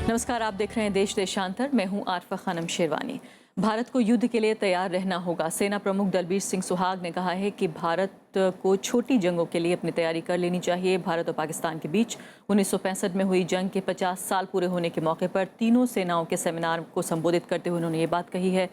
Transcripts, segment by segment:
नमस्कार, आप देख रहे हैं देश देशांतर। मैं हूं आरफा खानम शेरवानी। भारत को युद्ध के लिए तैयार रहना होगा। सेना प्रमुख दलबीर सिंह सुहाग ने कहा है कि भारत को छोटी जंगों के लिए अपनी तैयारी कर लेनी चाहिए। भारत और पाकिस्तान के बीच 1965 में हुई जंग के 50 साल पूरे होने के मौके पर तीनों सेनाओं के सेमिनार को संबोधित करते हुए उन्होंने ये बात कही है।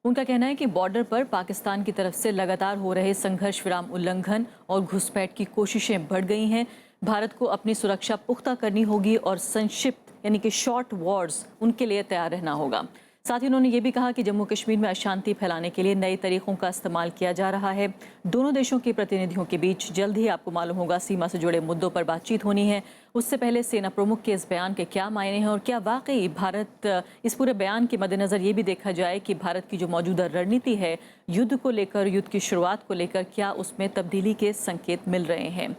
उनका कहना है कि बॉर्डर पर पाकिस्तान की तरफ से लगातार हो रहे संघर्ष विराम उल्लंघन और घुसपैठ की कोशिशें बढ़ गई हैं। भारत को अपनी सुरक्षा पुख्ता करनी होगी और संक्षिप्त यानी कि शॉर्ट वॉर्स उनके लिए तैयार रहना होगा। साथ ही उन्होंने ये भी कहा कि जम्मू कश्मीर में अशांति फैलाने के लिए नए तरीकों का इस्तेमाल किया जा रहा है। दोनों देशों के प्रतिनिधियों के बीच जल्द ही आपको मालूम होगा सीमा से जुड़े मुद्दों पर बातचीत होनी है। उससे पहले सेना प्रमुख के इस बयान के क्या मायने हैं और क्या वाकई भारत इस पूरे बयान के मद्देनजर ये भी देखा जाए कि भारत की जो मौजूदा रणनीति है युद्ध को लेकर, युद्ध की शुरुआत को लेकर, क्या उसमें तब्दीली के संकेत मिल रहे हैं।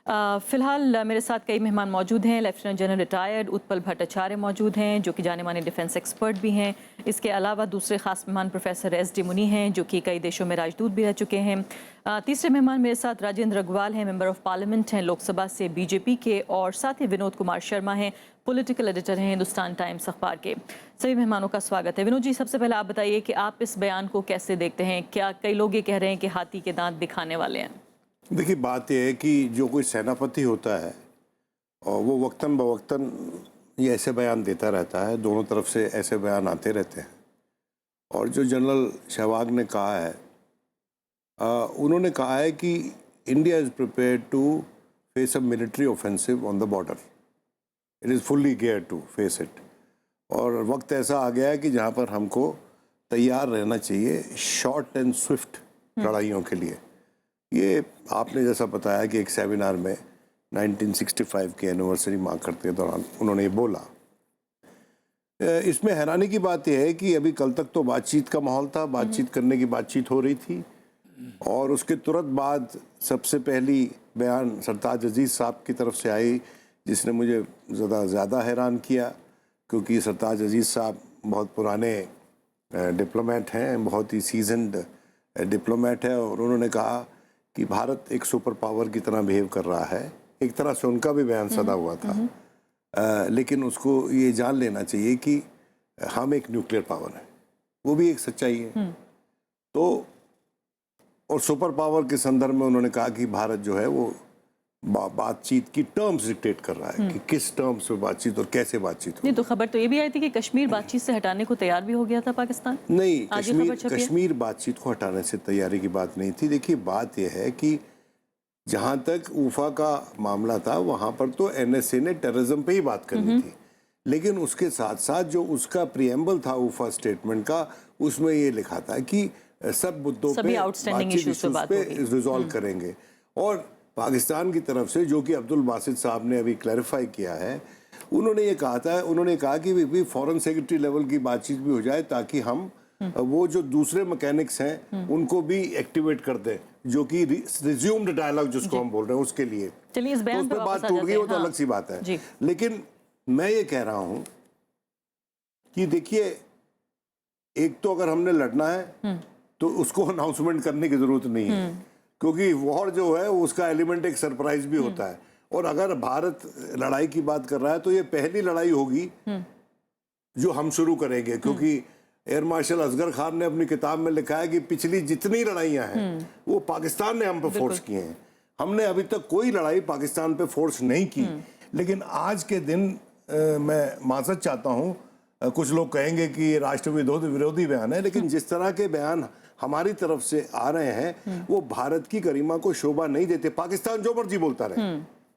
फिलहाल मेरे साथ कई मेहमान मौजूद हैं। Lieutenant general retired Utpal Bhattacharya मौजूद हैं जो कि जाने माने डिफेंस एक्सपर्ट भी हैं। इसके अलावा दूसरे खास मेहमान प्रोफेसर SD मुनी हैं जो कि कई देशों में राजदूत भी रह चुके हैं। तीसरे मेहमान मेरे साथ राजेंद्र अग्रवाल हैं, मेंबर ऑफ पार्लियामेंट हैं लोकसभा से BJP के, और साथ ही विनोद कुमार शर्मा हैं, पॉलिटिकल एडिटर हैं हिंदुस्तान टाइम्स अखबार के। सभी मेहमानों का स्वागत है। विनोद जी, सबसे पहले आप बताइए कि आप इस बयान को कैसे देखते हैं। क्या कई लोग ये कह रहे हैं कि हाथी के दांत दिखाने वाले हैं? देखिए, बात यह है कि जो कोई सेनापति होता है और वो वक्तन बवक्तन ये ऐसे बयान देता रहता है, दोनों तरफ से ऐसे बयान आते रहते हैं। और जो जनरल सहवाग ने कहा है, उन्होंने कहा है कि India is prepared to face a military offensive on the border. It is fully gear to face it. और वक्त ऐसा आ गया है कि जहाँ पर हमको तैयार रहना चाहिए शॉर्ट एंड स्विफ्ट लड़ाइयों के लिए। ये आपने जैसा बताया कि एक सेमिनार में 1965 की एनिवर्सरी मार्क करते के दौरान उन्होंने ये बोला। इसमें हैरानी की बात यह है कि अभी कल तक तो बातचीत का माहौल था, बातचीत करने की बातचीत हो रही थी, और उसके तुरंत बाद सबसे पहली बयान सरताज अजीज़ साहब की तरफ से आई, जिसने मुझे ज़्यादा हैरान किया, क्योंकि सरताज अजीज़ साहब बहुत पुराने डिप्लोमेट हैं, बहुत ही सीजनड डिप्लोमेट है, और उन्होंने कहा कि भारत एक सुपर पावर की तरह बिहेव कर रहा है। एक तरह से उनका भी बयान सदा हुआ था, लेकिन उसको ये जान लेना चाहिए कि हम एक न्यूक्लियर पावर है, वो भी एक सच्चाई है। तो और सुपर पावर के संदर्भ में उन्होंने कहा कि भारत जो है वो बातचीत की टर्म्स डिक्टेट कर रहा है कि किस टर्म्स में बातचीत और कैसे बातचीत हो। नहीं तो खबर तो ये भी आई थी कि कश्मीर बातचीत से हटाने को तैयार भी हो गया था पाकिस्तान। नहीं, कश्मीर बातचीत को हटाने से तैयारी की बात नहीं थी। देखिए, बात यह है कि जहां तक उफा का मामला था वहां पर तो NSA ने टेररिज्म पे ही बात करनी थी, लेकिन उसके साथ साथ जो उसका प्रियम्बल था उफा स्टेटमेंट का, उसमें ये लिखा था कि सब मुद्दों पे बातचीत पे रिजॉल्व करेंगे। और पाकिस्तान की तरफ से, जो कि अब्दुल बासित साहब ने अभी क्लैरिफाई किया है, उन्होंने ये कहा था, उन्होंने कहा कि भी फॉरेन सेक्रेटरी लेवल की बातचीत भी हो जाए ताकि हम वो जो दूसरे मैकेनिक्स हैं उनको भी एक्टिवेट कर दें, जो कि रिज्यूम्ड डायलॉग जिसको हम बोल रहे हैं उसके लिए। चलिए इस बयान तो उस पर बात टूट गई, वो तो अलग सी बात है। लेकिन मैं ये कह रहा हूं कि देखिए, एक तो अगर हमने लड़ना है तो उसको अनाउंसमेंट करने की जरूरत नहीं है, क्योंकि वॉर जो है उसका एलिमेंट एक सरप्राइज भी होता है। और अगर भारत लड़ाई की बात कर रहा है तो ये पहली लड़ाई होगी जो हम शुरू करेंगे, क्योंकि एयर मार्शल असगर खान ने अपनी किताब में लिखा है कि पिछली जितनी लड़ाइयां हैं वो पाकिस्तान ने हम पे फोर्स किए हैं। हमने अभी तक कोई लड़ाई पाकिस्तान पे फोर्स नहीं की। लेकिन आज के दिन मैं माजरत चाहता हूँ, कुछ लोग कहेंगे कि ये राष्ट्र विरोधी बयान है, लेकिन जिस तरह के बयान हमारी तरफ से आ रहे हैं वो भारत की गरिमा को शोभा नहीं देते। पाकिस्तान जो मर्जी बोलता रहे,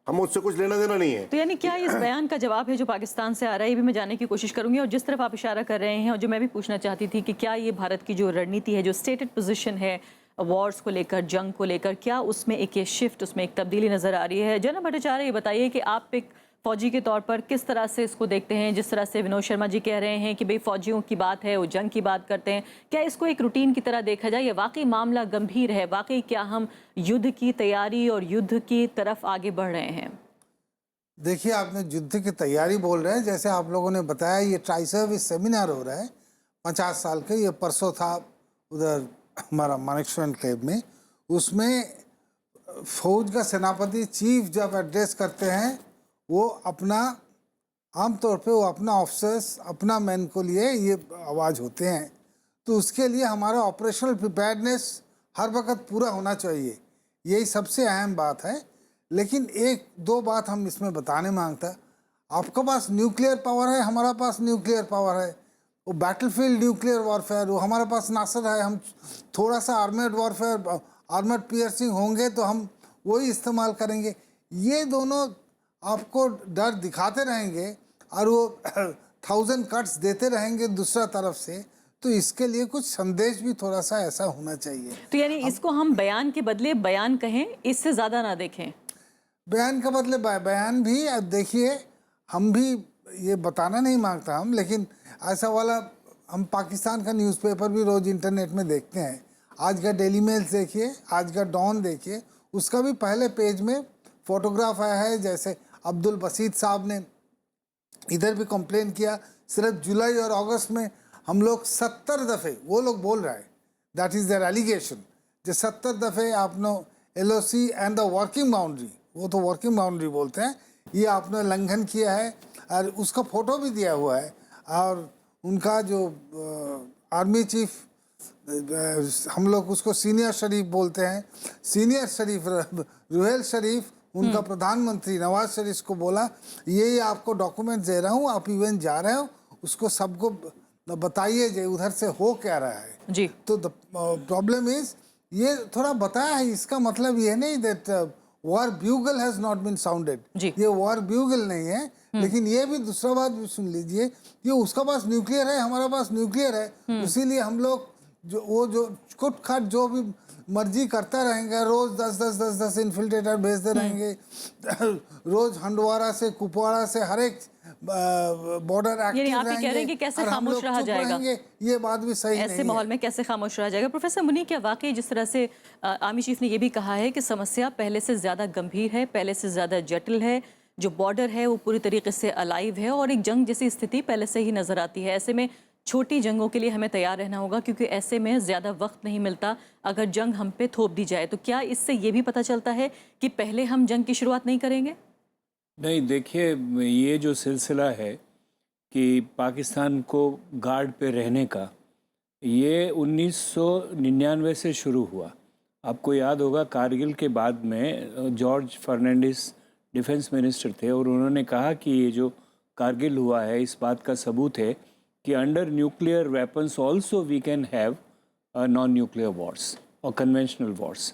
हम उससे कुछ लेना देना नहीं है। तो यानी क्या इस बयान का जवाब है जो पाकिस्तान से आ रहा है? ये भी मैं जानने की कोशिश करूंगी। और जिस तरफ आप इशारा कर रहे हैं और जो मैं भी पूछना चाहती थी कि क्या ये भारत की जो रणनीति है, जो स्टेटेड पोजीशन है वॉर्स को लेकर, जंग को लेकर, क्या उसमें एक ये शिफ्ट, उसमें एक तब्दीली नजर आ रही है? जनरल भट्टाचार्य, ये बताइए कि आप एक फौजी के तौर पर किस तरह से इसको देखते हैं? जिस तरह से विनोद शर्मा जी कह रहे हैं कि भाई फौजियों की बात है, वो जंग की बात करते हैं, क्या इसको एक रूटीन की तरह देखा जाए या वाकई मामला गंभीर है? वाकई क्या हम युद्ध की तैयारी और युद्ध की तरफ आगे बढ़ रहे हैं? देखिए, आपने युद्ध की तैयारी बोल रहे हैं, जैसे आप लोगों ने बताया ये ट्राई सर्विस सेमिनार हो रहा है 50 साल के, ये परसों था उधर हमारा मानेकशॉ एन्क्लेव में। उसमें फौज का सेनापति चीफ जब एड्रेस करते हैं वो अपना आमतौर पे वो अपना ऑफिसर्स अपना मैन को लिए ये आवाज़ होते हैं। तो उसके लिए हमारा ऑपरेशनल प्रिपेयर्डनेस हर वक्त पूरा होना चाहिए, यही सबसे अहम बात है। लेकिन एक दो बात हम इसमें बताने मांगता, आपके पास न्यूक्लियर पावर है, हमारा पास न्यूक्लियर पावर है, वो बैटलफील्ड न्यूक्लियर वॉरफेयर, वो हमारे पास नासर है, हम थोड़ा सा आर्मेड वॉरफेयर आर्मर्ड पियर्सिंग होंगे तो हम वही इस्तेमाल करेंगे। ये दोनों आपको डर दिखाते रहेंगे और वो 1000 कट्स देते रहेंगे दूसरा तरफ से, तो इसके लिए कुछ संदेश भी थोड़ा सा ऐसा होना चाहिए। तो यानी इसको हम बयान के बदले बयान कहें, इससे ज़्यादा ना देखें। बयान के बदले बयान भी। अब देखिए, हम भी ये बताना नहीं मांगता हम, लेकिन ऐसा वाला हम पाकिस्तान का न्यूज़पेपर भी रोज़ इंटरनेट में देखते हैं। आज का डेली मेल्स देखिए, आज का डॉन देखिए, उसका भी पहले पेज में फोटोग्राफ आया है। जैसे अब्दुल बसीत साहब ने इधर भी कंप्लेन किया, सिर्फ जुलाई और अगस्त में हम लोग 70 दफ़े, वो लोग बोल रहा है, दैट इज़ देयर एलिगेशन, जो 70 दफ़े आपने LOC and the working boundary, वो तो वर्किंग बाउंड्री बोलते हैं, ये आपने उल्लंघन किया है। और उसका फ़ोटो भी दिया हुआ है। और उनका जो आर्मी चीफ, हम लोग उसको सीनियर शरीफ बोलते हैं, सीनियर शरीफ रुहेल शरीफ, उनका प्रधानमंत्री नवाज शरीफ को बोला, ये आपको डॉक्यूमेंट दे रहा हूँ, आप इवेंट जा रहे हो, उसको सबको बताइए जे उधर से हो क्या रहा है जी। तो द प्रॉब्लम इज, ये थोड़ा बताया है, इसका मतलब ये नहीं that war bugle has not been sounded, ये वॉर ब्यूगल नहीं है। लेकिन ये भी दूसरा बात भी सुन लीजिए, ये उसका पास न्यूक्लियर है, हमारा पास न्यूक्लियर है, इसीलिए हम लोग जो कुट खाट जो भी मर्जी करता रहेंगे, रोज 10 इन्फिल्ट्रेटर भेजते रहेंगे, रोज हंडवारा से कुपवाड़ा से हर एक बॉर्डर एक्टिव आप कह रहे हैं कि कैसे खामोश रहा जाएगा, ये बात भी सही नहीं है। ऐसे माहौल में कैसे खामोश रहा जाएगा। प्रोफेसर मुनीर, क्या वाकई जिस तरह से आर्मी चीफ ने ये भी कहा है कि समस्या पहले से ज़्यादा गंभीर है, पहले से ज़्यादा जटिल है, जो बॉर्डर है वो पूरी तरीके से अलाइव है और एक जंग जैसी स्थिति पहले से ही नज़र आती है, ऐसे में छोटी जंगों के लिए हमें तैयार रहना होगा, क्योंकि ऐसे में ज़्यादा वक्त नहीं मिलता अगर जंग हम पे थोप दी जाए। तो क्या इससे ये भी पता चलता है कि पहले हम जंग की शुरुआत नहीं करेंगे? नहीं, देखिए, ये जो सिलसिला है कि पाकिस्तान को गार्ड पे रहने का, ये 1999 से शुरू हुआ। आपको याद होगा, कारगिल के बाद में जॉर्ज फर्नांडिस डिफेंस मिनिस्टर थे और उन्होंने कहा कि ये जो कारगिल हुआ है, इस बात का सबूत है कि under nuclear weapons also we can have non nuclear wars और conventional wars.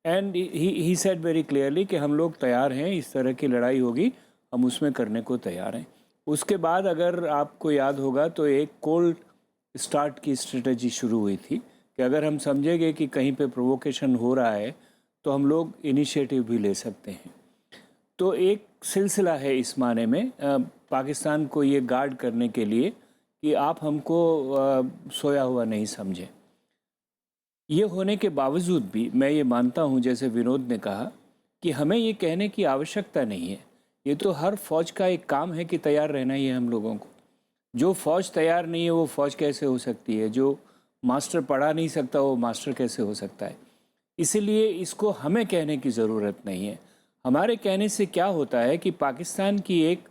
And he said very clearly कि हम लोग तैयार हैं, इस तरह की लड़ाई होगी, हम उसमें करने को तैयार हैं। उसके बाद अगर आपको याद होगा तो एक कोल्ड स्टार्ट की स्ट्रेटजी शुरू हुई थी कि अगर हम समझेंगे कि कहीं पे प्रोवोकेशन हो रहा है तो हम लोग इनिशिएटिव भी ले सकते हैं। तो एक सिलसिला है इस माने में पाकिस्तान को ये गार्ड करने के लिए कि आप हमको सोया हुआ नहीं समझें। ये होने के बावजूद भी मैं ये मानता हूँ, जैसे विनोद ने कहा, कि हमें ये कहने की आवश्यकता नहीं है। ये तो हर फौज का एक काम है कि तैयार रहना ही है हम लोगों को। जो फौज तैयार नहीं है वो फौज कैसे हो सकती है? जो मास्टर पढ़ा नहीं सकता वो मास्टर कैसे हो सकता है? इसीलिए इसको हमें कहने की ज़रूरत नहीं है। हमारे कहने से क्या होता है कि पाकिस्तान की एक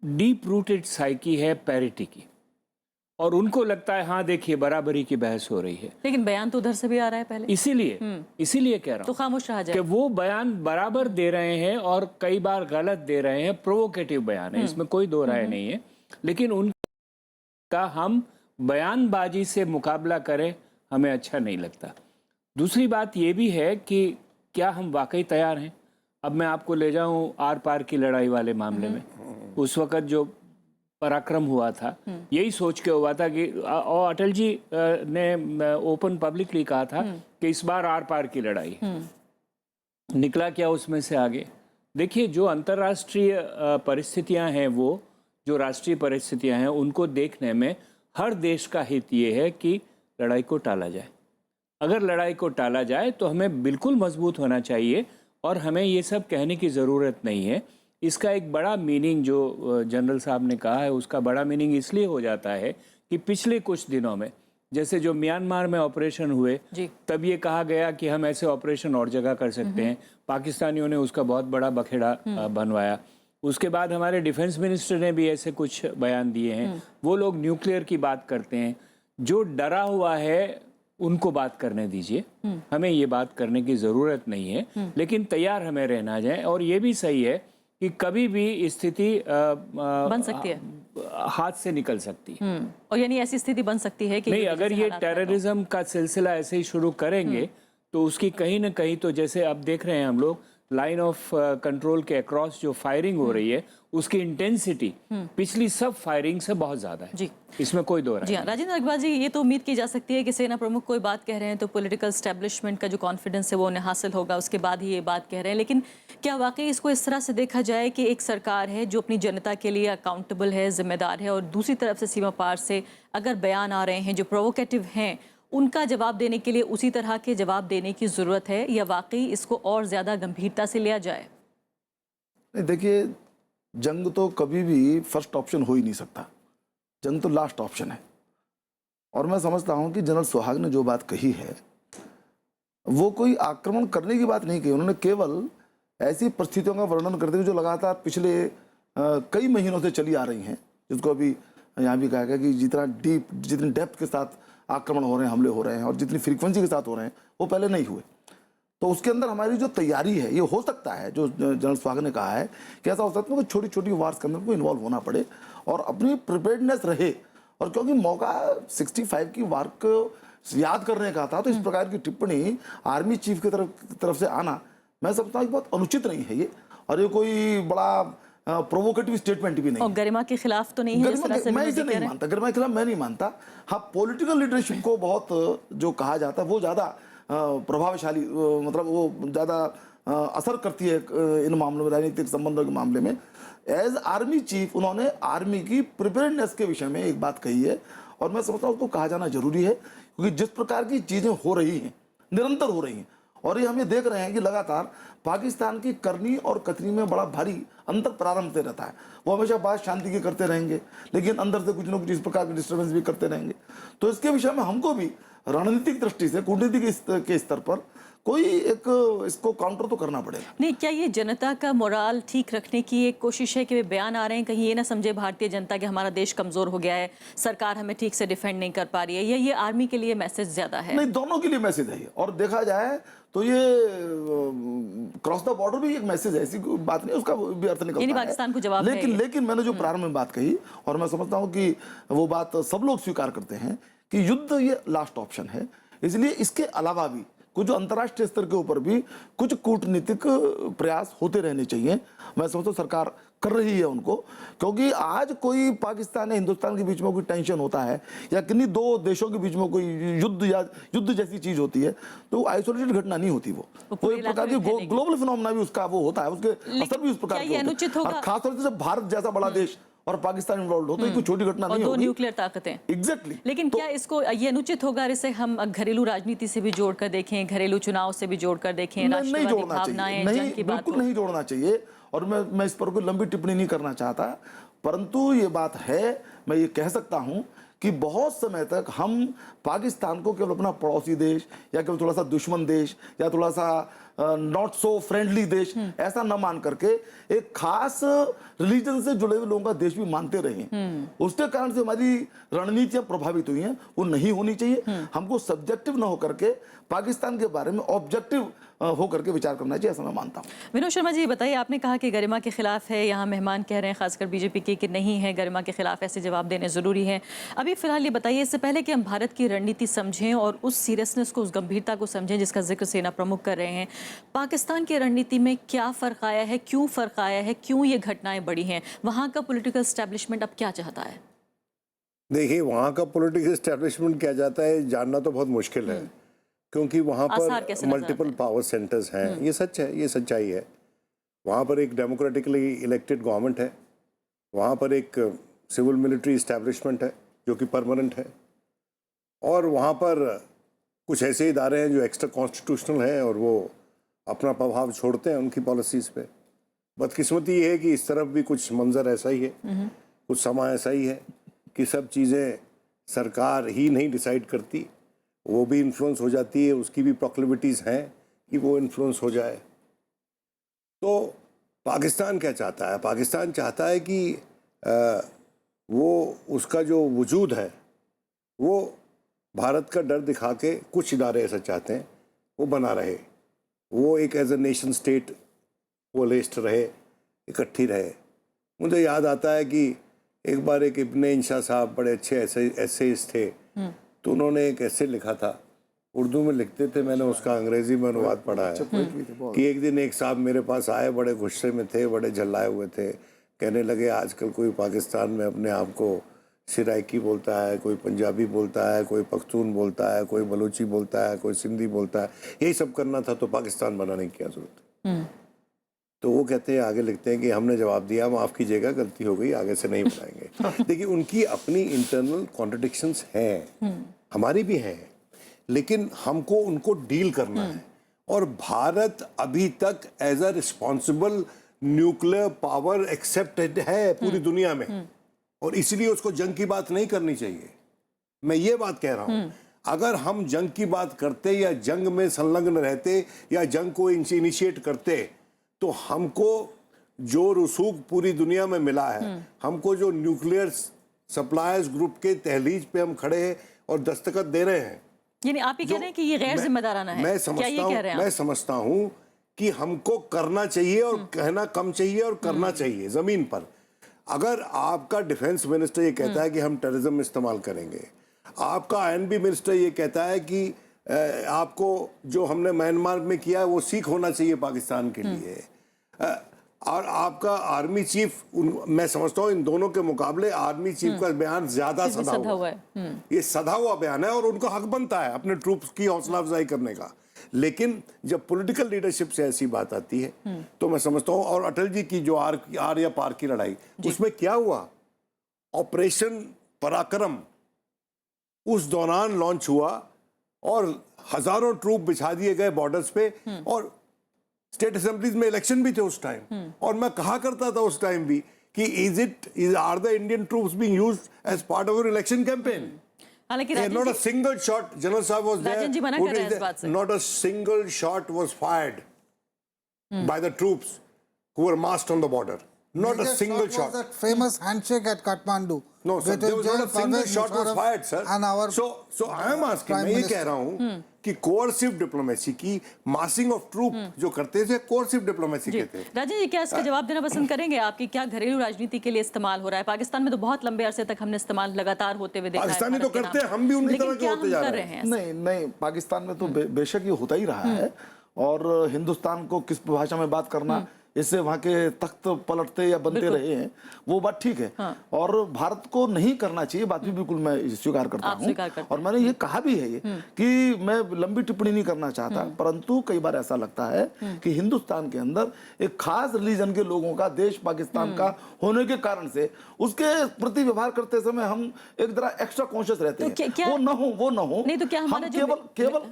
डीप रूटेड साइकी है पैरिटी की, और उनको लगता है हाँ देखिए बराबरी की बहस हो रही है, लेकिन बयान तो उधर से भी आ रहा है पहले। इसीलिए कह रहा हूँ तो खामोश रहा जाए कि वो बयान बराबर दे रहे हैं और कई बार गलत दे रहे हैं, प्रोवोकेटिव बयान है, इसमें कोई दो राय नहीं है। लेकिन उनका हम बयानबाजी से मुकाबला करें, हमें अच्छा नहीं लगता। दूसरी बात ये भी है कि क्या हम वाकई तैयार हैं? अब मैं आपको ले जाऊं आर पार की लड़ाई वाले मामले में। उस वक़्त जो पराक्रम हुआ था, यही सोच के हुआ था कि, और अटल जी ने ओपन पब्लिकली कहा था कि इस बार आर पार की लड़ाई। निकला क्या उसमें से आगे? देखिए, जो अंतर्राष्ट्रीय परिस्थितियां हैं, वो जो राष्ट्रीय परिस्थितियां हैं, उनको देखने में हर देश का हित ये है कि लड़ाई को टाला जाए। अगर लड़ाई को टाला जाए तो हमें बिल्कुल मजबूत होना चाहिए और हमें ये सब कहने की ज़रूरत नहीं है। इसका एक बड़ा मीनिंग जो जनरल साहब ने कहा है, उसका बड़ा मीनिंग इसलिए हो जाता है कि पिछले कुछ दिनों में, जैसे जो म्यांमार में ऑपरेशन हुए, तब ये कहा गया कि हम ऐसे ऑपरेशन और जगह कर सकते हैं। पाकिस्तानियों ने उसका बहुत बड़ा बखेड़ा बनवाया। उसके बाद हमारे डिफेंस मिनिस्टर ने भी ऐसे कुछ बयान दिए हैं। वो लोग न्यूक्लियर की बात करते हैं। जो डरा हुआ है उनको बात करने दीजिए, हमें ये बात करने की ज़रूरत नहीं है, लेकिन तैयार हमें रहना जाए। और ये भी सही है कि कभी भी स्थिति बन सकती है, हाथ से निकल सकती है। और यानी ऐसी स्थिति बन सकती है कि नहीं, युद्ध अगर जैसे ये हालात पैदा हो। टेररिज्म का सिलसिला ऐसे ही शुरू करेंगे तो उसकी कहीं ना कहीं, तो जैसे अब देख रहे हैं हम लोग लाइन ऑफ कंट्रोल के अक्रॉस जो फायरिंग हो रही है उसकी इंटेंसिटी पिछली सब फायरिंग से बहुत ज्यादा है जी। इसमें कोई दो राय जी हाँ, राजेंद्र अग्रवाल जी, ये तो उम्मीद की जा सकती है कि सेना प्रमुख कोई बात कह रहे हैं तो पॉलिटिकल स्टैब्लिशमेंट का जो कॉन्फिडेंस है वो उन्हें हासिल होगा, उसके बाद ही ये बात कह रहे हैं। लेकिन क्या वाकई इसको इस तरह से देखा जाए कि एक सरकार है जो अपनी जनता के लिए अकाउंटेबल है, जिम्मेदार है, और दूसरी तरफ से सीमा पार से अगर बयान आ रहे हैं जो प्रोवोकेटिव हैं, उनका जवाब देने के लिए उसी तरह के जवाब देने की ज़रूरत है, या वाकई इसको और ज़्यादा गंभीरता से लिया जाए? नहीं, देखिए, जंग तो कभी भी फर्स्ट ऑप्शन हो ही नहीं सकता। जंग तो लास्ट ऑप्शन है। और मैं समझता हूं कि जनरल सुहाग ने जो बात कही है वो कोई आक्रमण करने की बात नहीं कही। उन्होंने केवल ऐसी परिस्थितियों का वर्णन करते हुए जो लगातार पिछले कई महीनों से चली आ रही हैं, जिसको अभी यहाँ भी कहा गया कि जितनी डेप्थ के साथ आक्रमण हो रहे हैं, हमले हो रहे हैं, और जितनी फ्रीक्वेंसी के साथ हो रहे हैं वो पहले नहीं हुए। तो उसके अंदर हमारी जो तैयारी है, ये हो सकता है जो जनरल सुहाग ने कहा है कि ऐसा हो सकता है कि छोटी छोटी वार्स के अंदर को इन्वॉल्व होना पड़े और अपनी प्रिपेयर्डनेस रहे। और क्योंकि मौका 65 की वार को याद करने का था, तो इस प्रकार की टिप्पणी आर्मी चीफ की तरफ से आना, मैं समझता हूँ कि बहुत अनुचित नहीं है ये, और ये कोई बड़ा प्रोवोकेटिव स्टेटमेंट भी नहीं और गरिमा के खिलाफ तो नहीं है, जिस तरह से मैं विनोद इसे जी कह नहीं रहे हैं। मानता, गरिमा के खिलाफ मैं नहीं मानता। हाँ, पॉलिटिकल लीडरशिप को बहुत जो कहा जाता है वो ज़्यादा प्रभावशाली, मतलब वो ज़्यादा असर करती है इन मामलों में, राजनीतिक संबंधों के मामले में। एज आर्मी चीफ उन्होंने आर्मी की प्रिपेयर्डनेस के विषय में एक बात कही है, और मैं समझता हूँ उसको कहा जाना जरूरी है, क्योंकि जिस प्रकार की चीज़ें हो रही हैं, निरंतर हो रही हैं, और ये हम ये देख रहे हैं कि लगातार पाकिस्तान की करनी और कथनी में बड़ा भारी अंतर प्रारंभ से रहता है। वो हमेशा बात शांति की करते रहेंगे, लेकिन अंदर से कुछ न कुछ इस प्रकार की डिस्टर्बेंस भी करते रहेंगे। तो इसके विषय में हमको भी रणनीतिक दृष्टि से, कूटनीति के स्तर पर कोई एक इसको काउंटर तो करना पड़ेगा। नहीं, क्या ये जनता का मोराल ठीक रखने की एक कोशिश है कि वे बयान आ रहे हैं, कहीं ये ना समझे भारतीय जनता कि हमारा देश कमजोर हो गया है, सरकार हमें ठीक से डिफेंड नहीं कर पा रही है, या ये आर्मी के लिए मैसेज ज्यादा है? नहीं, दोनों के लिए मैसेज है ये। और देखा जाए तो ये क्रॉस द बॉर्डर भी एक मैसेज है, ऐसी कोई बात नहीं, उसका भी अर्थ निकलता है। पाकिस्तान को जवाब है ये। लेकिन मैंने जो प्रारंभ में बात कही, और मैं समझता हूँ कि वो बात सब लोग स्वीकार करते हैं कि युद्ध ये लास्ट ऑप्शन है। इसलिए इसके अलावा भी कुछ अंतर्राष्ट्रीय स्तर के ऊपर भी कुछ कूटनीतिक प्रयास होते रहने चाहिए। मैं समझता हूँ सरकार कर रही है उनको, क्योंकि आज कोई पाकिस्तान या हिंदुस्तान के बीच में कोई टेंशन होता है, या किन्हीं दो देशों के बीच में कोई युद्ध या युद्ध जैसी चीज होती है, तो आइसोलेटेड घटना नहीं होती। वो एक प्रकार की ग्लोबल फिनोमेना भी उसका वो होता है, उसके असर भी उस प्रकार के होते हैं। और खासतौर से भारत जैसा बड़ा देश और पाकिस्तान इन्वॉल्व हो तो कोई छोटी घटना नहीं होगी। होगी। न्यूक्लियर ताकतें। एग्जैक्टली। लेकिन क्या इसको ये अनुचित होगा अगर इसे हम घरेलू राजनीति से भी जोड़कर देखें, घरेलू चुनाव से भी जोड़कर देखें, राष्ट्रवादी भावनाएं, जंग की बात? बिल्कुल नहीं जोड़ना चाहिए। और मैं इस पर कोई लंबी टिप्पणी नहीं करना चाहता, परंतु ये बात है, मैं ये कह सकता हूं कि बहुत समय तक हम पाकिस्तान को केवल अपना पड़ोसी देश, या केवल थोड़ा सा दुश्मन देश, या थोड़ा सा नॉट सो फ्रेंडली देश ऐसा न मान करके एक खास रिलीजन से जुड़े हुए लोगों का देश भी मानते रहे। उसके कारण से हमारी रणनीतियां प्रभावित हुई हैं, वो नहीं होनी चाहिए। हमको सब्जेक्टिव न होकर के पाकिस्तान के बारे में ऑब्जेक्टिव होकर के विचार करना चाहिए, ऐसा मैं मानता हूँ। विनोद शर्मा जी, बताइए, आपने कहा कि गरिमा के खिलाफ है, यहाँ मेहमान कह रहे हैं खासकर बीजेपी के कि नहीं है, गरिमा के खिलाफ ऐसे जवाब देने जरूरी है। अभी फिलहाल ये बताइए, इससे पहले कि हम भारत की रणनीति समझें और उस सीरियसनेस को, उस गंभीरता को समझें जिसका जिक्र सेना प्रमुख कर रहे हैं, पाकिस्तान की रणनीति में क्या फर्क आया है, क्यों फर्क आया है, क्यों ये घटनाएं बढ़ी हैं, वहां का पॉलिटिकल एस्टेब्लिशमेंट अब क्या चाहता है? देखिए, वहाँ का पॉलिटिकल एस्टेब्लिशमेंट क्या जाता है जानना तो बहुत मुश्किल है, क्योंकि वहाँ पर मल्टीपल पावर सेंटर्स हैं। ये सच है, ये सच्चाई है। वहाँ पर एक डेमोक्रेटिकली इलेक्टेड गवर्नमेंट है, वहाँ पर एक सिविल मिलिट्री इस्टेब्लिशमेंट है जो कि परमानेंट है, और वहाँ पर कुछ ऐसे इदारे हैं जो एक्स्ट्रा कॉन्स्टिट्यूशनल हैं और वो अपना प्रभाव छोड़ते हैं उनकी पॉलिसीज़ पे। बदकिस्मती ये है कि इस तरफ भी कुछ मंजर ऐसा ही है, कुछ समय ऐसा ही है कि सब चीज़ें सरकार ही नहीं डिसाइड करती, वो भी इन्फ्लुएंस हो जाती है, उसकी भी प्रोक्लिविटीज़ हैं कि वो इन्फ्लुएंस हो जाए। तो पाकिस्तान क्या चाहता है? पाकिस्तान चाहता है कि वो उसका जो वजूद है वो भारत का डर दिखा के, कुछ इदारे ऐसा चाहते हैं, वो बना रहे, वो एक एज ए नेशन स्टेट कोलेस्ट रहे, इकट्ठी रहे। मुझे याद आता है कि एक बार एक इब्ने इंशा साहब बड़े अच्छे एसेइस्ट थे, तो उन्होंने एक ऐसे लिखा था, उर्दू में लिखते थे, मैंने उसका अंग्रेजी में अनुवाद पढ़ा है कि एक दिन एक साहब मेरे पास आए, बड़े गुस्से में थे, बड़े झल्लाए हुए थे, कहने लगे आजकल कोई पाकिस्तान में अपने आप को सिराइकी बोलता है, कोई पंजाबी बोलता है, कोई पख्तून बोलता है, कोई बलूची बोलता है, कोई सिंधी बोलता है, यही सब करना था तो पाकिस्तान बनाने की क्या जरूरत। तो वो कहते हैं, आगे लिखते हैं कि हमने जवाब दिया माफ़ कीजिएगा गलती हो गई, आगे से नहीं बनाएंगे। देखिए उनकी अपनी इंटरनल कॉन्ट्रडिक्शंस हैं, हमारी भी हैं, लेकिन हमको उनको डील करना है। और भारत अभी तक as a responsible nuclear power accepted है पूरी दुनिया में, और इसलिए उसको जंग की बात नहीं करनी चाहिए। मैं ये बात कह रहा हूं, अगर हम जंग की बात करते या जंग में संलग्न रहते या जंग को इनिशिएट करते, तो हमको जो रसूख पूरी दुनिया में मिला है, हमको जो न्यूक्लियर सप्लायर्स ग्रुप के तहलीज पे हम खड़े हैं और दस्तखत दे रहे हैं, यानी आप ये कह रहे हैं कि ये गैर जिम्मेदाराना है? मैं समझता हूं कि हमको करना चाहिए और कहना कम चाहिए और करना चाहिए जमीन पर। अगर आपका डिफेंस मिनिस्टर ये कहता है कि हम टेररिज्म इस्तेमाल करेंगे, आपका आईएनबी मिनिस्टर ये कहता है कि आपको जो हमने म्यांमार में किया है वो सीख होना चाहिए पाकिस्तान के लिए, और आपका आर्मी चीफ, मैं समझता हूँ इन दोनों के मुकाबले आर्मी चीफ का बयान ज्यादा सधा हुआ है। ये सधा हुआ बयान है और उनका हक बनता है अपने ट्रूप्स की हौसला अफजाई करने का। लेकिन जब पॉलिटिकल लीडरशिप से ऐसी बात आती है तो मैं समझता हूँ, और अटल जी की जो आर या पार की लड़ाई, उसमें क्या हुआ, ऑपरेशन पराक्रम उस दौरान लॉन्च हुआ और हजारों ट्रूप बिछा दिए गए बॉर्डर्स पे, और स्टेट असेंबलीज में इलेक्शन भी थे उस टाइम, और मैं कहा करता था उस टाइम भी कि are the Indian troops being used as part of election campaign? हालांकि not a single shot, General Sahab was there, Rajan ji मना कर रहे हैं इस बात से। not a single shot was fired by the troops who were massed on the border. Not a single shot. That famous handshake at Kathmandu. No, sir, there was not a single shot was fired, sir. And our so I am asking, मैं ये कह रहा हूँ कि coercive diplomacy की, मासिंग of troop जो करते थे, कोर्सिव डिप्लोमेसी कहते हैं। राजन जी, क्या इसका जवाब देना पसंद करेंगे आपकी? क्या घरेलू राजनीति के लिए इस्तेमाल हो रहा है? पाकिस्तान में तो बहुत लंबे अरसे तक हमने इस्तेमाल लगातार होते हुए देखा है। पाकिस्तानी तो करते हैं, हम भी उनकी तरह के होते जा रहे हैं। नहीं, पाकिस्तान में तो बेशक ये होता ही रहा है, और हिंदुस्तान को किस भाषा में बात करना, इससे वहाँ के तख्त पलटते या बनते रहे हैं, वो बात ठीक है। और भारत को नहीं करना चाहिए, बात भी बिल्कुल मैं स्वीकार करता हूँ, और मैंने ये कहा भी है ये कि मैं लंबी टिप्पणी नहीं करना चाहता, परंतु कई बार ऐसा लगता है कि हिंदुस्तान के अंदर एक खास रिलीजन के लोगों का देश पाकिस्तान का होने के कारण से उसके प्रति व्यवहार करते समय हम एक तरह एक्स्ट्रा कॉन्शियस रहते हैं। वो न हो नहीं तो क्या हम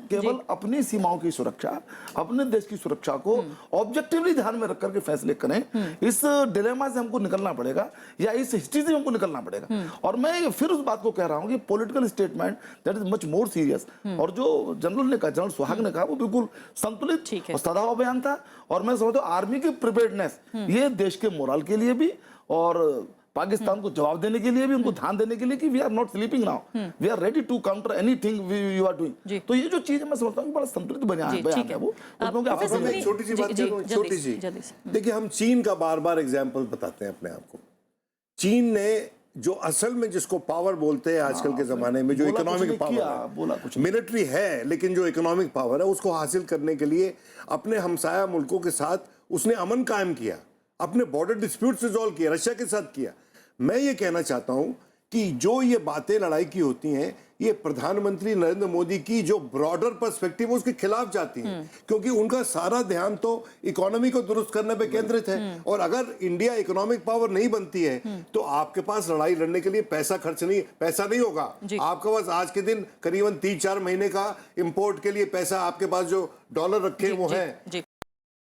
केवल अपनी सीमाओं की सुरक्षा, अपने देश की सुरक्षा को ऑब्जेक्टिवली ध्यान में रखकर के फैसले करें। इस डिलेमा से हमको निकलना पड़ेगा, या इस हिस्ट्री से हमको निकलना पड़ेगा। और मैं फिर उस बात को कह रहा हूं कि political statement that is much more serious, और जो जनरल ने कहा, जनरल सुहाग ने कहा, वो बिल्कुल संतुलित और सदा हुआ बयान था। और मैं समझता हूं आर्मी की प्रिपेयर्डनेस ये देश के मोरल के लिए भी और पाकिस्तान को जवाब देने के लिए भी, उनको ध्यान देने के लिए कि we are not sleeping now, we are ready to counter anything you are doing. तो ये जो चीज मैं समझता हूँ बड़ा संतुलित बयान है वो। छोटी सी बात छोटी सी, देखिए हम चीन का बार बार एग्जाम्पल बताते हैं अपने आप को। चीन ने जो असल में जिसको पावर बोलते हैं आजकल के जमाने में, जो इकोनॉमिक पावर है, मिलिट्री है, लेकिन जो इकोनॉमिक पावर है उसको हासिल करने के लिए अपने हमसाया मुल्कों के साथ उसने अमन कायम किया, अपने बॉर्डर डिस्प्यूट रिजॉल्व किया, रशिया के साथ किया। मैं ये कहना चाहता हूं कि जो ये बातें लड़ाई की होती हैं, ये प्रधानमंत्री नरेंद्र मोदी की जो ब्रॉडर पर्सपेक्टिव उसके खिलाफ जाती हैं, क्योंकि उनका सारा ध्यान तो इकोनॉमी को दुरुस्त करने पे केंद्रित है। और अगर इंडिया इकोनॉमिक पावर नहीं बनती है तो आपके पास लड़ाई लड़ने के लिए पैसा नहीं होगा। आपके पास आज के दिन करीबन 3-4 महीने का इंपोर्ट के लिए पैसा, आपके पास जो डॉलर रखे वो है,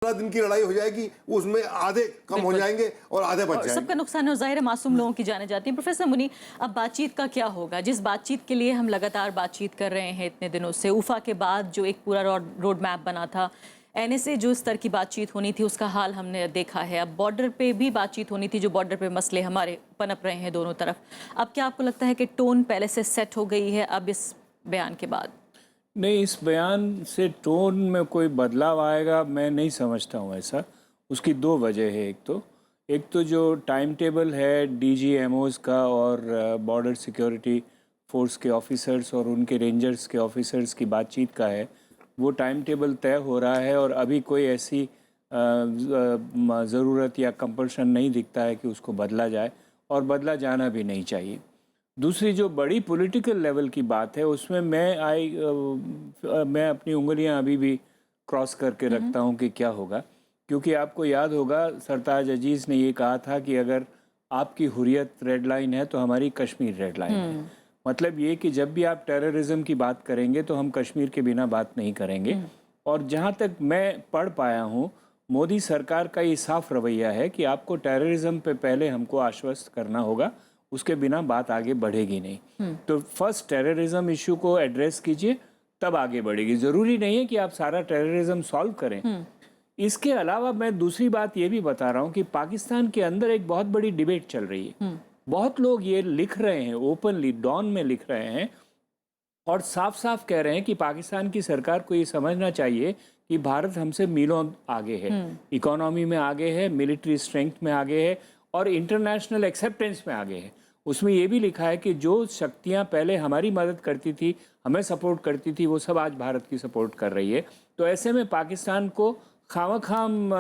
15 दिन की लड़ाई हो जाएगी, उसमें आधे कम हो जाएंगे और आधे बच जाएंगे। सबका नुकसान है, और जाहिर है मासूम लोगों की जाने जाती है। प्रोफेसर मुनी, अब बातचीत का क्या होगा? जिस बातचीत के लिए हम लगातार बातचीत कर रहे हैं इतने दिनों से, उफा के बाद जो एक पूरा रोड मैप बना था, एनएसए जो स्तर की बातचीत होनी थी उसका हाल हमने देखा है। अब बॉर्डर पे भी बातचीत होनी थी, जो बॉर्डर पे मसले हमारे पनप रहे हैं दोनों तरफ। अब क्या आपको लगता है कि टोन पहले से सेट हो गई है अब इस बयान के बाद? नहीं, इस बयान से टोन में कोई बदलाव आएगा मैं नहीं समझता हूँ ऐसा। उसकी दो वजह है। एक तो जो टाइम टेबल है डीजीएमओज़ का और बॉर्डर सिक्योरिटी फोर्स के ऑफिसर्स और उनके रेंजर्स के ऑफिसर्स की बातचीत का है, वो टाइम टेबल तय हो रहा है और अभी कोई ऐसी ज़रूरत या कंपल्शन नहीं दिखता है कि उसको बदला जाए, और बदला जाना भी नहीं चाहिए। दूसरी जो बड़ी पॉलिटिकल लेवल की बात है उसमें मैं अपनी उंगलियां अभी भी क्रॉस करके रखता हूं कि क्या होगा, क्योंकि आपको याद होगा सरताज अजीज़ ने ये कहा था कि अगर आपकी हुर्रियत रेड लाइन है तो हमारी कश्मीर रेड लाइन है। मतलब ये कि जब भी आप टेररिज्म की बात करेंगे तो हम कश्मीर के बिना बात नहीं करेंगे। और जहाँ तक मैं पढ़ पाया हूँ, मोदी सरकार का ये साफ रवैया है कि आपको टेररिज्म पे पहले हमको आश्वस्त करना होगा, उसके बिना बात आगे बढ़ेगी नहीं। तो फर्स्ट टेररिज्म इशू को एड्रेस कीजिए, तब आगे बढ़ेगी। ज़रूरी नहीं है कि आप सारा टेररिज्म सॉल्व करें। इसके अलावा मैं दूसरी बात ये भी बता रहा हूँ कि पाकिस्तान के अंदर एक बहुत बड़ी डिबेट चल रही है। बहुत लोग ये लिख रहे हैं, ओपनली डॉन में लिख रहे हैं और साफ साफ कह रहे हैं कि पाकिस्तान की सरकार को ये समझना चाहिए कि भारत हमसे मीलों आगे है, इकोनॉमी में आगे है, मिलिट्री स्ट्रेंथ में आगे है और इंटरनेशनल एक्सेप्टेंस में आगे है। उसमें ये भी लिखा है कि जो शक्तियां पहले हमारी मदद करती थी, हमें सपोर्ट करती थी, वो सब आज भारत की सपोर्ट कर रही है। तो ऐसे में पाकिस्तान को खामखाम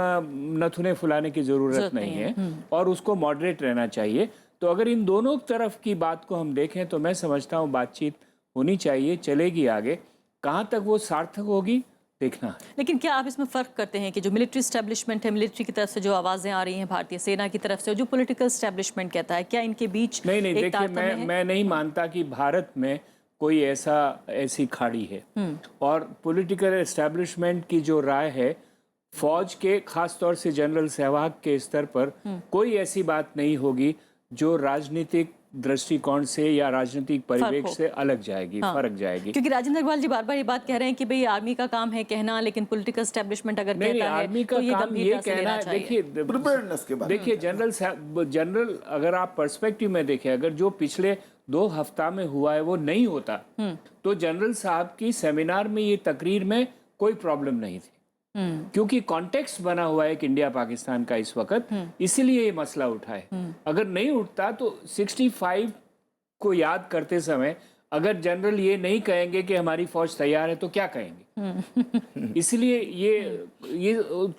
नथुने फुलाने की ज़रूरत नहीं है और उसको मॉडरेट रहना चाहिए। तो अगर इन दोनों तरफ की बात को हम देखें तो मैं समझता हूँ बातचीत होनी चाहिए, चलेगी आगे। कहाँ तक वो सार्थक होगी देखना है। लेकिन क्या आप इसमें फ़र्क करते हैं कि जो मिलिट्री स्टैब्लिशमेंट है, मिलिट्री की तरफ से जो आवाज़ें आ रही हैं भारतीय सेना की तरफ से, जो पॉलिटिकल स्टैब्लिशमेंट कहता है, क्या इनके बीच नहीं एक देखिए, तारतम्य है? मैं नहीं मानता कि भारत में कोई ऐसी खाड़ी है। और पॉलिटिकल एस्टैब्लिशमेंट की जो राय है, फौज के खास तौर से जनरल सहवाग के स्तर पर कोई ऐसी बात नहीं होगी जो राजनीतिक दृष्टिकोण से या राजनीतिक परिवेश से अलग जाएगी, फर्क जाएगी। क्योंकि राजेंद्र अग्रवाल जी बार बार ये बात कह रहे हैं कि भाई आर्मी का काम है कहना, लेकिन पॉलिटिकल एस्टैब्लिशमेंट अगर कहता है आर्मी का तो ये काम ये कहना है। देखिए प्रिपेयर्डनेस के बारे में देखिए जनरल अगर आप पर्सपेक्टिव में देखें, अगर जो पिछले 2 हफ्ता में हुआ है वो नहीं होता तो जनरल साहब की सेमिनार में, ये तकरीर में कोई प्रॉब्लम नहीं थी, क्योंकि कॉन्टेक्स्ट बना हुआ है कि इंडिया पाकिस्तान का इस वक्त, इसीलिए ये मसला उठा है। अगर नहीं उठता तो 65 को याद करते समय अगर जनरल ये नहीं कहेंगे कि हमारी फौज तैयार है तो क्या कहेंगे? इसलिए ये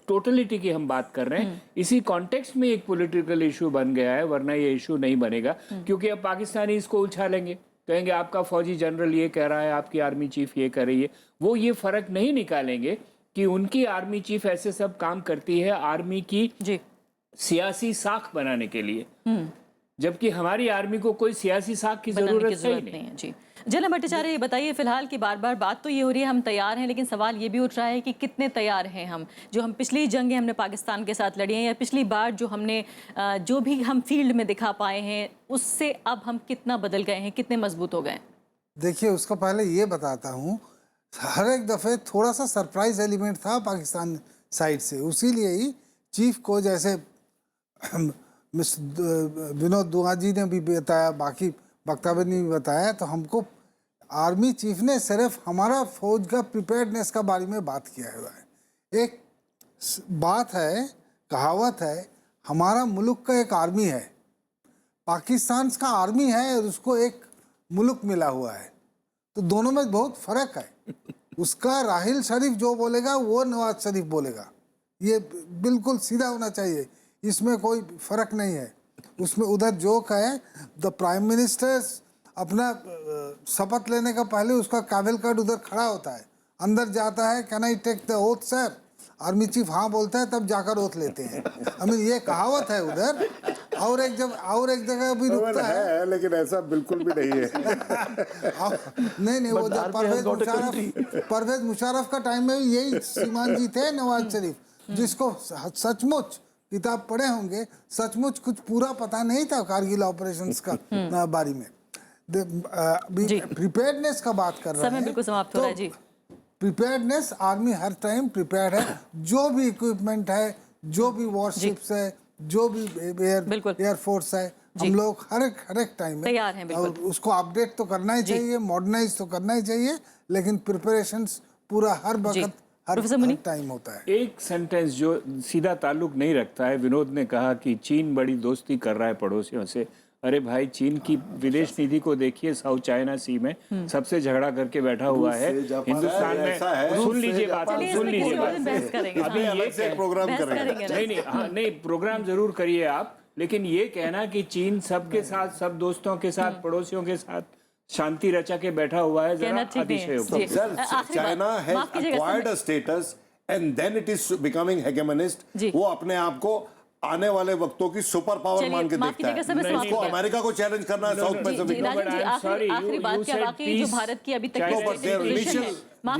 टोटलिटी की हम बात कर रहे हैं। इसी कॉन्टेक्स्ट में एक पॉलिटिकल इशू बन गया है, वरना ये इशू नहीं बनेगा। क्योंकि अब पाकिस्तानी इसको उछालेंगे, कहेंगे आपका फौजी जनरल ये कह रहा है, आपकी आर्मी चीफ ये कह रही है। वो ये फर्क नहीं निकालेंगे कि उनकी आर्मी चीफ ऐसे सब काम करती है आर्मी की सियासी साख बनाने के लिए, जबकि हमारी आर्मी को कोई सियासी साख की जरूरत नहीं है। जी जनरल भट्टाचार्य, ये बताइए, फिलहाल की बार बार बात तो ये हो रही है हम तैयार हैं, लेकिन सवाल ये भी उठ रहा है कि कितने तैयार हैं हम? जो हम पिछली जंगें हमने पाकिस्तान के साथ लड़ी हैं, या पिछली बार जो भी हम फील्ड में दिखा पाए हैं, उससे अब हम कितना बदल गए हैं, कितने मजबूत हो गए? देखिए, उसका पहले ये बताता हूँ, हर एक दफ़े थोड़ा सा सरप्राइज एलिमेंट था पाकिस्तान साइड से। उसीलिए ही चीफ को, जैसे विनोद दुआ जी ने भी बताया, बाकी वक्तावर ने भी बताया, तो हमको आर्मी चीफ ने सिर्फ हमारा फौज का प्रिपेयर्डनेस का बारे में बात किया हुआ है। एक बात है, कहावत है, हमारा मुल्क का एक आर्मी है, पाकिस्तान का आर्मी है और उसको एक मुल्क मिला हुआ है, तो दोनों में बहुत फ़र्क है। उसका राहिल शरीफ जो बोलेगा वो नवाज शरीफ बोलेगा, ये बिल्कुल सीधा होना चाहिए, इसमें कोई फ़र्क नहीं है। उसमें उधर जोक है, द प्राइम मिनिस्टर अपना शपथ लेने का पहले उसका काबिल कार्ड उधर खड़ा होता है, अंदर जाता है, can I take the oath sir, army chief हाँ बोलता है, तब जाकर ओथ लेते हैं। ये कहावत है उधर। और एक जगह भी रुकता है, लेकिन ऐसा बिल्कुल भी नहीं है। नहीं, वो जब परवेज मुशर्रफ का टाइम में भी यही सीमान जी थे, नवाज शरीफ, जिसको सचमुच किताब पढ़े होंगे, सचमुच कुछ पूरा पता नहीं था कारगिल ऑपरेशंस का बारे में। प्रिपेयर्डनेस का बात कर रहे हैं, समय बिल्कुल समाप्त हो रहा है जी। प्रिपेयर्डनेस, आर्मी हर टाइम प्रिपेयर्ड है। जो भी इक्विपमेंट है, जो भी वॉरशिप्स है, जो भी एयरफोर्स है, हम लोग हर एक टाइम तैयार हैं। और उसको अपडेट तो करना ही चाहिए, मॉडर्नाइज तो करना ही चाहिए, लेकिन प्रिपरेशंस पूरा हर वक्त हर टाइम होता है। एक सेंटेंस जो सीधा ताल्लुक नहीं रखता है, विनोद ने कहा कि चीन बड़ी दोस्ती कर रहा है पड़ोसियों से। अरे भाई, चीन की विदेश नीति को देखिए, साउथ चाइना सी में सबसे झगड़ा करके बैठा हुआ है। हिंदुस्तान में सुन लीजिए बात, सुन लीजिए बात। अभी ये प्रोग्राम करेंगे, नहीं प्रोग्राम जरूर करिए आप, लेकिन ये कहना कि चीन सबके साथ, सब दोस्तों के साथ, पड़ोसियों के साथ शांति रचा के बैठा हुआ है, जरा अतिशयोक्ति। China has acquired a status and then it is becoming hegemonist. वो अपने आप को आने वाले वक्तों की सुपर पावर मान के देखता है। उसको अमेरिका को चैलेंज करना है साउथ पैसिफिक में। आखिरी बात क्या वाकई जो भारत की अभी तक माफ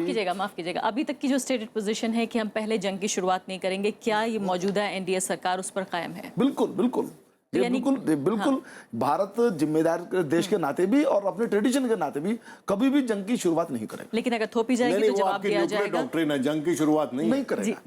कीजिएगा अभी तक की जो स्टेटेड पोजीशन है कि हम पहले जंग की शुरुआत नहीं करेंगे, क्या ये मौजूदा एनडीए सरकार उस पर कायम है? बिल्कुल बिल्कुल बिल्कुल। भारत जिम्मेदार देश के नाते भी और अपने ट्रेडिशन के नाते भी कभी भी जंग की शुरुआत नहीं करेगा। लेकिन अगर थोपी जाएगी तो जवाब दिया जाएगा। डॉक्ट्रिन है, जंग की शुरुआत नहीं करेगा।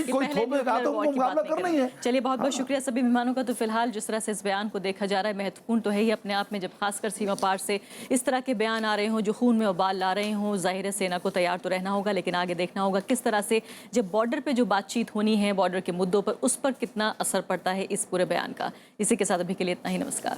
कोई थोपेगा तो मुकाबला करना ही है। चलिए, बहुत बहुत शुक्रिया सभी मेहमानों का। तो फिलहाल जिस तरह से इस बयान को देखा जा रहा है, महत्वपूर्ण तो है ही अपने आप में, जब खासकर सीमा पार से इस तरह के बयान आ रहे हों जो खून में उबाल ला रहे हों। जाहिर है सेना को तैयार तो रहना होगा, लेकिन आगे देखना होगा किस तरह से जब बॉर्डर पे जो बातचीत होनी है, बॉर्डर के मुद्दों पर, उस पर कितना असर पड़ता है इस पूरे बयान का। इसी के साथ अभी के लिए इतना ही। नमस्कार।